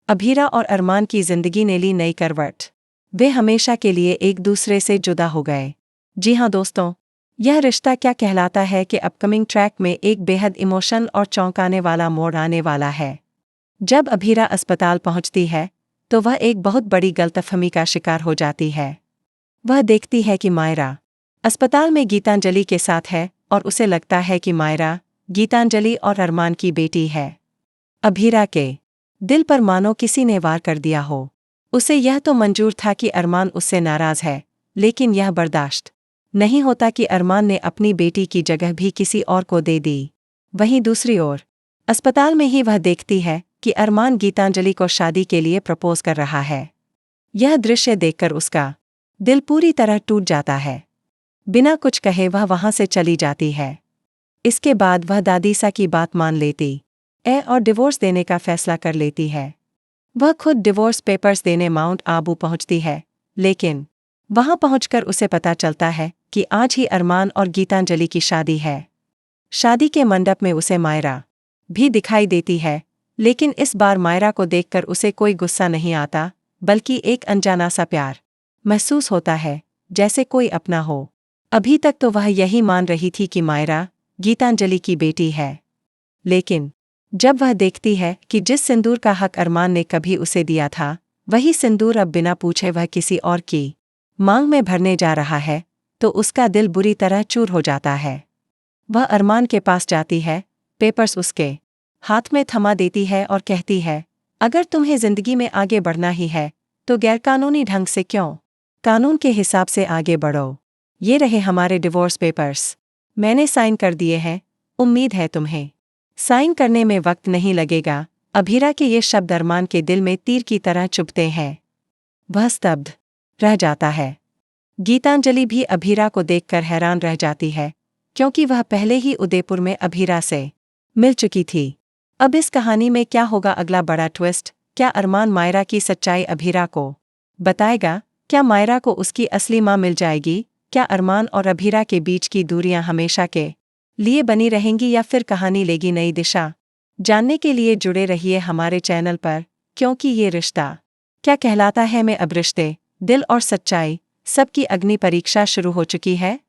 अभीरा और अरमान की जिंदगी ने ली नई करवट। वे हमेशा के लिए एक दूसरे से जुदा हो गए। जी हाँ दोस्तों, यह रिश्ता क्या कहलाता है कि अपकमिंग ट्रैक में एक बेहद इमोशनल और चौंकाने वाला मोड़ आने वाला है। जब अभीरा अस्पताल पहुंचती है तो वह एक बहुत बड़ी गलतफहमी का शिकार हो जाती है। वह देखती है कि मायरा अस्पताल में गीतांजलि के साथ है और उसे लगता है कि मायरा गीतांजलि और अरमान की बेटी है। अभीरा के दिल पर मानो किसी ने वार कर दिया हो। उसे यह तो मंजूर था कि अरमान उससे नाराज है, लेकिन यह बर्दाश्त नहीं होता कि अरमान ने अपनी बेटी की जगह भी किसी और को दे दी। वहीं दूसरी ओर अस्पताल में ही वह देखती है कि अरमान गीतांजलि को शादी के लिए प्रपोज कर रहा है। यह दृश्य देखकर उसका दिल पूरी तरह टूट जाता है। बिना कुछ कहे वह वहां से चली जाती है। इसके बाद वह दादीसा की बात मान लेती है और डिवोर्स देने का फैसला कर लेती है। वह खुद डिवोर्स पेपर्स देने माउंट आबू पहुंचती है, लेकिन वहां पहुंचकर उसे पता चलता है कि आज ही अरमान और गीतांजलि की शादी है। शादी के मंडप में उसे मायरा भी दिखाई देती है, लेकिन इस बार मायरा को देखकर उसे कोई गुस्सा नहीं आता, बल्कि एक अनजाना सा प्यार महसूस होता है, जैसे कोई अपना हो। अभी तक तो वह यही मान रही थी कि मायरा गीतांजलि की बेटी है, लेकिन जब वह देखती है कि जिस सिंदूर का हक अरमान ने कभी उसे दिया था, वही सिंदूर अब बिना पूछे वह किसी और की मांग में भरने जा रहा है, तो उसका दिल बुरी तरह चूर हो जाता है। वह अरमान के पास जाती है, पेपर्स उसके हाथ में थमा देती है और कहती है, अगर तुम्हें जिंदगी में आगे बढ़ना ही है तो गैरकानूनी ढंग से क्यों, कानून के हिसाब से आगे बढ़ो। ये रहे हमारे डिवोर्स पेपर्स, मैंने साइन कर दिए हैं, उम्मीद है तुम्हें साइन करने में वक्त नहीं लगेगा। अभीरा के ये शब्द अरमान के दिल में तीर की तरह चुभते हैं। वह स्तब्ध रह जाता है। गीतांजलि भी अभीरा को देखकर हैरान रह जाती है, क्योंकि वह पहले ही उदयपुर में अभीरा से मिल चुकी थी। अब इस कहानी में क्या होगा अगला बड़ा ट्विस्ट? क्या अरमान मायरा की सच्चाई अभीरा को बताएगा? क्या मायरा को उसकी असली मां मिल जाएगी? क्या अरमान और अभीरा के बीच की दूरियां हमेशा के लिए बनी रहेंगी या फिर कहानी लेगी नई दिशा? जानने के लिए जुड़े रहिए हमारे चैनल पर, क्योंकि ये रिश्ता क्या कहलाता है में अब रिश्ते, दिल और सच्चाई सबकी अग्नि परीक्षा शुरू हो चुकी है।